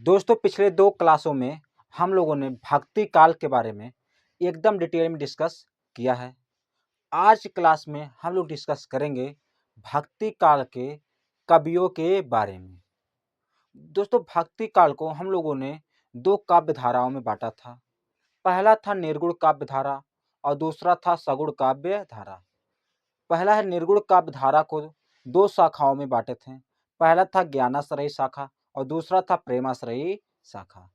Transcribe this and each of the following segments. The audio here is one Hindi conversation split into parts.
दोस्तों, पिछले 2 क्लासों में हम लोगों ने भक्ति काल के बारे में एकदम डिटेल में डिस्कस किया है। आज की क्लास में हम लोग डिस्कस करेंगे भक्ति काल के कवियों के बारे में। दोस्तों, भक्ति काल को हम लोगों ने 2 काव्य धाराओं में बाँटा था। पहला था निर्गुण काव्य धारा और दूसरा था सगुण काव्य धारा। पहला है निर्गुण काव्य धारा को 2 शाखाओं में बाँटे थे। पहला था ज्ञानाश्रयी शाखा और दूसरा था प्रेमाश्रयी शाखा।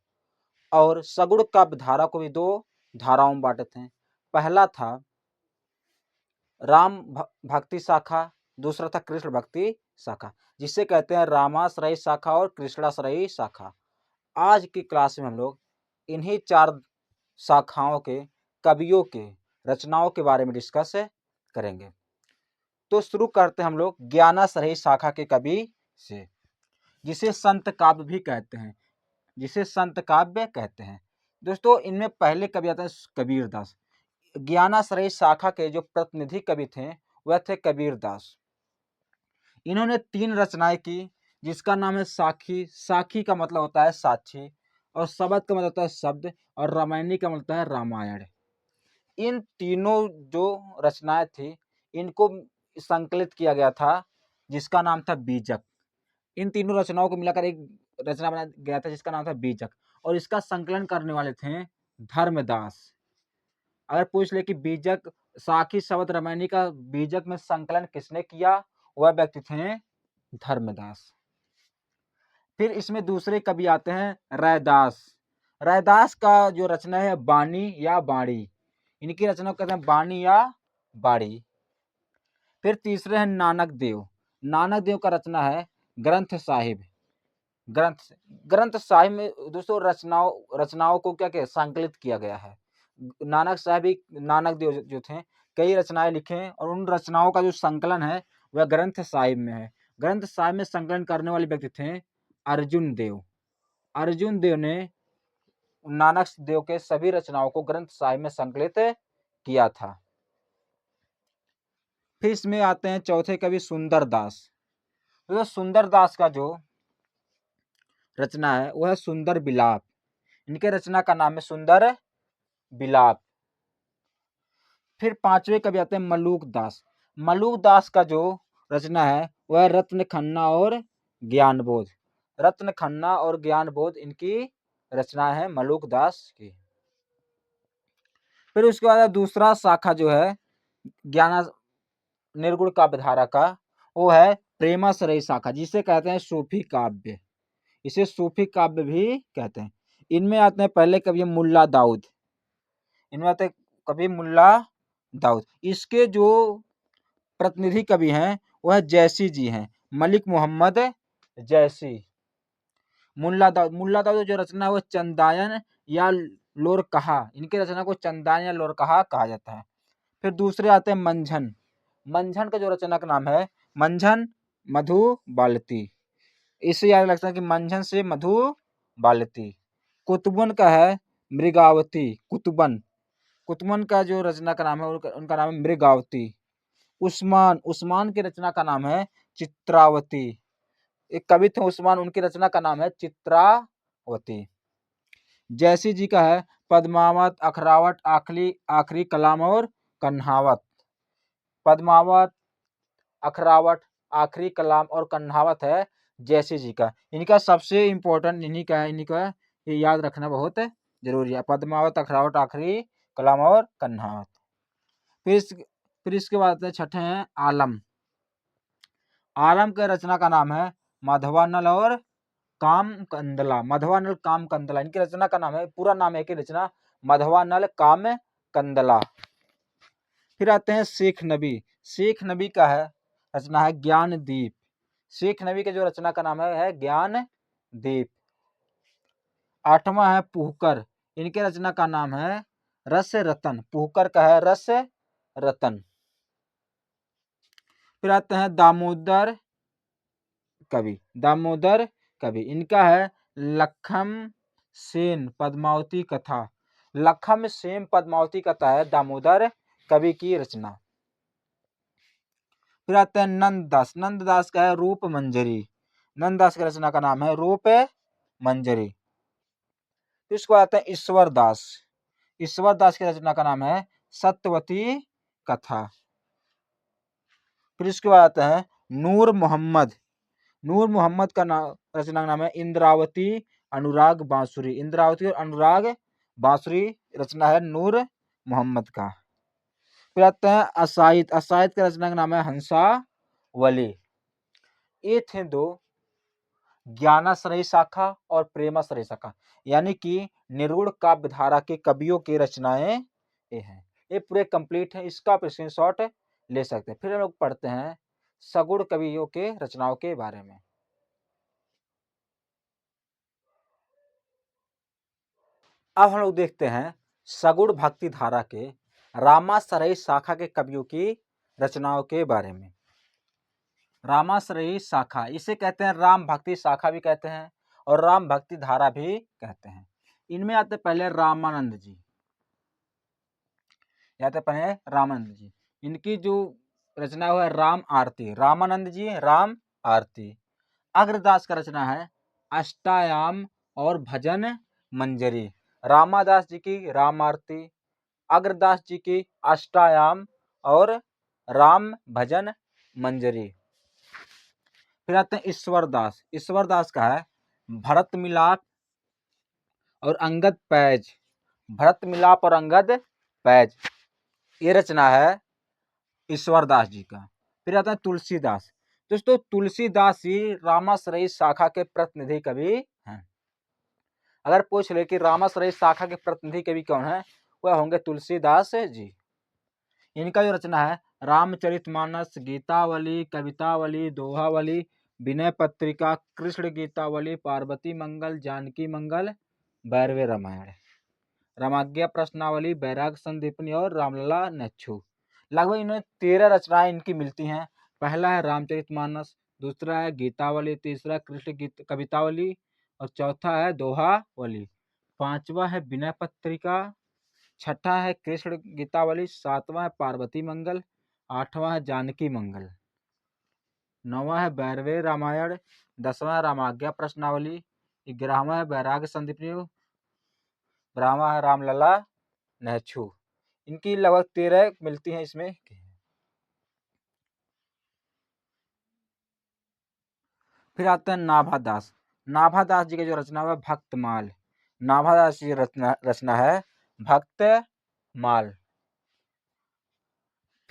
और सगुण काव्य धारा को भी 2 धाराओं में बाँटे थे। पहला था राम भक्ति शाखा, दूसरा था कृष्ण भक्ति शाखा, जिसे कहते हैं रामाश्रयी शाखा और कृष्णाश्रयी शाखा। आज की क्लास में हम लोग इन्हीं 4 शाखाओं के कवियों के रचनाओं के बारे में डिस्कस करेंगे। तो शुरू करते हैं हम लोग ज्ञानाश्रयी शाखा के कवि से, जिसे संत काव्य भी कहते हैं, जिसे संत काव्य कहते हैं। दोस्तों, इनमें पहले कवि आते हैं कबीरदास। ज्ञानाश्रयी शाखा के जो प्रतिनिधि कवि थे वह थे कबीरदास। इन्होंने 3 रचनाएं की, जिसका नाम है साखी। साखी का मतलब होता है साक्षी, और शबद का मतलब होता है शब्द, और रामायणी का मतलब होता है रामायण। इन तीनों जो रचनाएं थी इनको संकलित किया गया था, जिसका नाम था बीजक। इन तीनों रचनाओं को मिलाकर एक रचना बनाया गया था जिसका नाम था बीजक, और इसका संकलन करने वाले थे धर्मदास। अगर पूछ ले कि बीजक साखी शबद रामायणी का बीजक में संकलन किसने किया, वह व्यक्ति थे धर्मदास। फिर इसमें दूसरे कवि आते हैं रैदास। रैदास का जो रचना है बानी या बाड़ी, इनकी रचना को कहते हैं बानी या बाड़ी। फिर तीसरे हैं नानक देव। नानक देव का रचना है ग्रंथ साहिब। ग्रंथ साहिब में दोस्तों रचनाओं को क्या संकलित किया गया है। नानक देव जो थे कई रचनाएं लिखे, और उन रचनाओं का जो संकलन है वह ग्रंथ साहिब में है। ग्रंथ साहिब में संकलन करने वाले व्यक्ति थे अर्जुन देव। अर्जुन देव ने नानक देव के सभी रचनाओं को ग्रंथ साहिब में संकलित किया था। फिर इसमें आते हैं चौथे कवि सुंदर दास। तो सुंदर दास का जो रचना है वह है सुंदर विलाप। इनके रचना का नाम है सुंदर विलाप। फिर 5वें कवि आते हैं मलूक दास। मलूक दास का जो रचना है वह रत्न खन्ना और ज्ञानबोध। रत्न खन्ना और ज्ञानबोध इनकी रचना है मलूक दास की। फिर उसके बाद दूसरा शाखा जो है निर्गुण काव्य धारा का, वो है प्रेमाश्रयी शाखा, जिसे कहते हैं सूफी काव्य। इसे सूफी काव्य भी कहते हैं। इनमें आते हैं पहले कवि मुल्ला दाऊद। इनमें आते कवि मुल्ला दाऊद। इसके जो प्रतिनिधि कवि हैं वह जैसी जी हैं, मलिक मोहम्मद जैसी। मुल्ला दाऊद जो रचना है वो चंदायन या लोरकहा, इनके रचना को चंदायन या लोरकहा कहा जाता है। फिर दूसरे आते हैं मंझन। मंझन का जो रचना का नाम है मंझन मधुबालती। इससे याद रखना कि मंझन से मधुबालती। कुतुबन का है मृगावती। कुतुबन का जो रचना का नाम है उनका नाम है मृगावती। उस्मान की रचना का नाम है चित्रावती। एक कवि थे उस्मान, उनकी रचना का नाम है चित्रावती। जैसी जी का है पद्मावत, अखरावत, आखरी कलाम और कन्हावत। पद्मावत, अखरावत, आखरी कलाम और कन्हावत है जैसी जी का। इनका सबसे इंपॉर्टेंट इन्हीं का ये याद रखना बहुत जरूरी है। पद्मावत, अखरावत, आखरी कलाम और कन्हावत। फिर इसके बाद छठे हैं आलम। आलम के रचना का नाम है माधवानल और काम कंदला। माधवानल काम कंदला इनकी रचना का नाम है, पूरा नाम है कि रचना माधवानल काम कंदला। फिर आते हैं शेख नबी। शेख नबी का है रचना है ज्ञानदीप। शेख नबी के जो रचना का नाम है ज्ञानदीप। 8वां है पुहकर। इनके रचना का नाम है रस रतन। पुहकर का है रस रतन। फिर आते हैं दामोदर कवि। इनका है लखम सेन पद्मावती कथा। लखम सेन पद्मावती कथा है दामोदर कवि की रचना। फिर आते हैं नंददास। नंददास का है रूप मंजरी। नंददास की रचना का नाम है रूप मंजरी। फिर उसके बाद आता है ईश्वर दास। ईश्वर दास की रचना का नाम है सत्यवती कथा। फिर इसके बाद आता है नूर मोहम्मद। नूर मोहम्मद का रचना का नाम है इंद्रावती अनुराग बांसुरी। इंद्रावती और अनुराग बांसुरी रचना है नूर मोहम्मद का। फिर आता है असाइद। असाइद का रचना का नाम है हंसा वली। ये थे दो ज्ञानाश्रयी शाखा और प्रेमाश्रयी शाखा, यानी कि निरूढ़ काव्य धारा के कवियों की रचनाएं ये हैं। ये पूरे कंप्लीट है, इसका आप स्क्रीनशॉट ले सकते हैं। फिर हम लोग पढ़ते हैं सगुण कवियों के रचनाओं के बारे में। अब हम लोग देखते हैं सगुण भक्ति धारा के रामाश्रयी शाखा के कवियों की रचनाओं के बारे में। रामाश्रयी शाखा इसे कहते हैं राम भक्ति शाखा भी कहते हैं और राम भक्ति धारा भी कहते हैं। इनमें आते पहले रामानंद जी। आते पहले रामानंद जी। इनकी जो रचना हुआ है राम आरती। रामानंद जी राम आरती। अग्रदास का रचना है अष्टायाम और भजन मंजरी। रामादास जी की राम आरती, अग्रदास जी की अष्टायाम और राम भजन मंजरी। फिर आते हैं ईश्वर दास। ईश्वर दास का है भरत मिलाप और अंगद पैज। भरत मिलाप और अंगद पैज ये रचना है ईश्वर दास जी का। फिर आता है तुलसीदास। दोस्तों तुलसीदास ही रामाश्रयी शाखा के प्रतिनिधि कवि हैं। अगर पूछ ले कि रामाश्रयी शाखा के प्रतिनिधि कवि कौन है, वह होंगे तुलसीदास जी। इनका जो रचना है रामचरितमानस, गीतावली, कवितावली, दोहावली, विनय पत्रिका, कृष्ण गीतावली, पार्वती मंगल, जानकी मंगल, भैरवे रामायण, रामाज्ञा प्रश्नावली, बैराग संदीपनी और रामलला नेच्छू। लगभग इन्हें 13 रचनाएं इनकी मिलती हैं। पहला है रामचरितमानस, दूसरा है गीतावली, तीसरा कृष्ण गीत कवितावली और चौथा है दोहावली, पांचवा है विनय पत्रिका, छठा है कृष्ण गीतावली, सातवां है पार्वती मंगल, आठवां है जानकी मंगल, नौवां है भैरवे रामायण, 10वां है रामाज्ञा प्रश्नावली, 11वां है बैराग संदीपनी, 12वां है रामलला नेच्छू। इनकी लगभग 13 मिलती हैं इसमें। फिर आते हैं नाभादास। नाभादास जी की जो रचना है भक्तमाल। नाभादास जी रचना है भक्तमाल।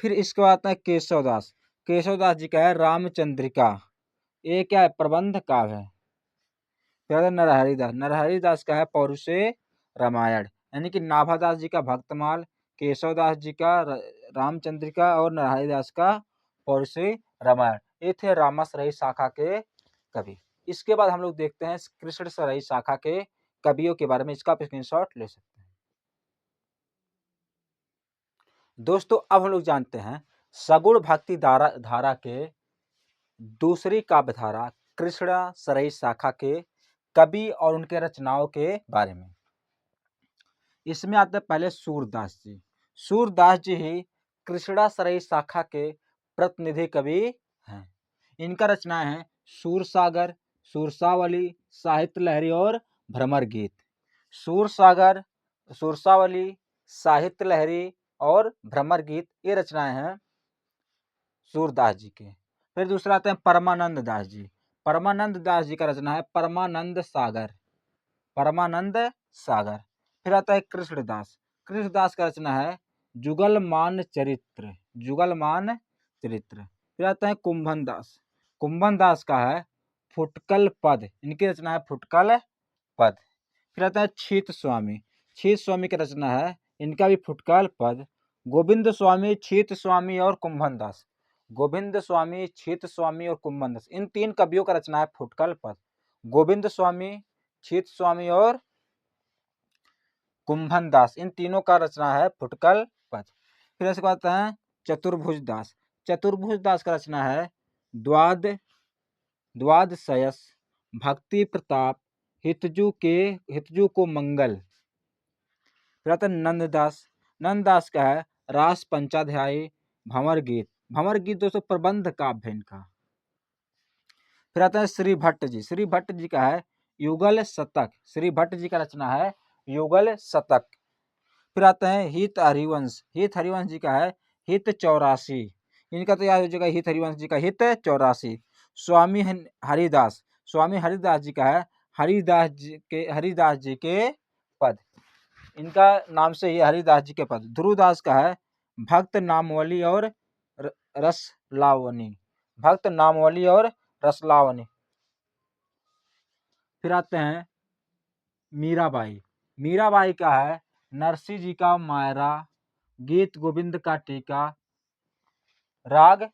फिर इसके बाद आता है केशवदास। केशवदास जी का है रामचंद्रिका। ये क्या है, प्रबंध काव्य है। फिर नरहरिदास। नरहरिदास का है पौरुषे रामायण। यानी कि नाभादास जी का भक्तमाल, केशवदास जी का रामचंद्रिका और नरहरिदास का पौरुषे रामायण। ये थे रामाश्रयी शाखा के कवि। इसके बाद हम लोग देखते हैं कृष्णश्रयी शाखा के कवियों के बारे में। इसका आप स्क्रीनशॉट ले सकते हैं। दोस्तों अब हम लोग जानते हैं सगुण भक्ति धारा के दूसरी काव्य धारा कृष्णश्रयी शाखा के कवि और उनके रचनाओं के बारे में। इसमें आते हैं पहले सूरदास जी। सूरदास जी ही कृष्णश्रयी शाखा के प्रतिनिधि कवि हैं। इनका रचनाएं हैं सूरसागर, सुरसावली, साहित्य लहरी और भ्रमर गीत। सूरसागर, सुरसावली, साहित्य लहरी और भ्रमर गीत ये रचनाएं हैं सूरदास जी के। फिर दूसरा आते हैं परमानंद दास जी। परमानंद दास जी का रचना है परमानंद सागर। परमानंद सागर। फिर आता है कृष्णदास। कृष्णदास का रचना है जुगलमान चरित्र। जुगलमान चरित्र। फिर आता है कुंभन दास। कुंभन दास का है फुटकल पद। इनकी रचना है फुटकल पद। फिर आता है छीत स्वामी। छीत स्वामी की रचना है इनका भी फुटकल पद। गोविंद स्वामी, छीत स्वामी और कुंभन दास। गोविंद स्वामी, छीत स्वामी और कुंभन दास, इन 3 कवियों का रचना है फुटकल पद। गोविंद स्वामी, छीत स्वामी और कुंभन दास, इन तीनों का रचना है फुटकल पद। फिर इसके बाद है चतुर्भुज दास। चतुर्भुज दास का रचना है द्वादशयस, भक्ति प्रताप, हितजू को मंगल। फिर आता है नंददास। नंददास का है रास पंचाध्यायी, भंवर गीत। भंवर गीत दोस्तों प्रबंध काव्य है इनका। फिर आता है श्री भट्ट जी। श्री भट्ट जी का है युगल शतक, श्री भट्ट जी का रचना है युगल शतक। फिर आते हैं हित हरिवंश, हित हरिवंश जी का है हित 84, इनका तो याद हो जाएगा, हित हरिवंश जी का हित 84। स्वामी हरिदास, स्वामी हरिदास जी का है हरिदास जी के पद, इनका नाम से ये हरिदास जी के पद। ध्रुवदास का है भक्त नामवली और रसलावनी, भक्त नामवली और रसलावनी। फिर आते हैं मीराबाई, मीराबाई का है नरसिंह जी का मायरा, गीत गोविंद का टीका, राग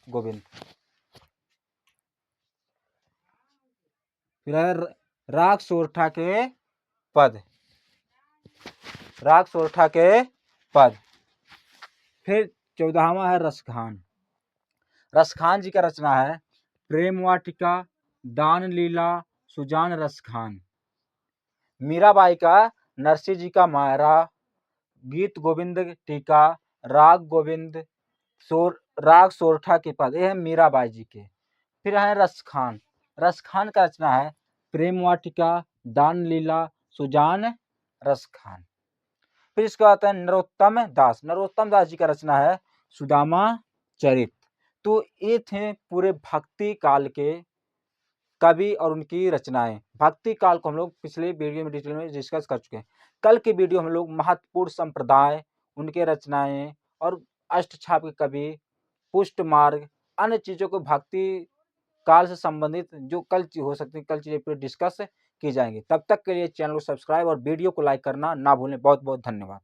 गोविंद। फिर है राग सोरठा के पद, राग सोरठा के पद। फिर 14वां है रसखान, रसखान जी का रचना है प्रेम वाटिका, दान लीला, सुजान रसखान। मीराबाई का नरसिंह जी का मायरा, गीत गोविंद टीका, राग गोविंद, राग सोरठा के पद, ये है मीराबाई जी के। फिर है रसखान, रसखान का रचना है प्रेम वाटिका, दान लीला, सुजान रसखान। फिर इसके बाद है नरोत्तम दास, नरोत्तम दास जी का रचना है सुदामा चरित। तो ये थे पूरे भक्ति काल के कवि और उनकी रचनाएं। भक्ति काल को हम लोग पिछले वीडियो में डिटेल में डिस्कस कर चुके हैं। कल के वीडियो हम लोग महत्वपूर्ण संप्रदाय, उनके रचनाएं और अष्टछाप के कवि, पुष्ट मार्ग, अन्य चीजों को भक्ति काल से संबंधित जो कल हो सकती है, कल चीजें पूरी डिस्कस की जाएंगी। तब तक के लिए चैनल को सब्सक्राइब और वीडियो को लाइक करना ना भूलें। बहुत बहुत धन्यवाद।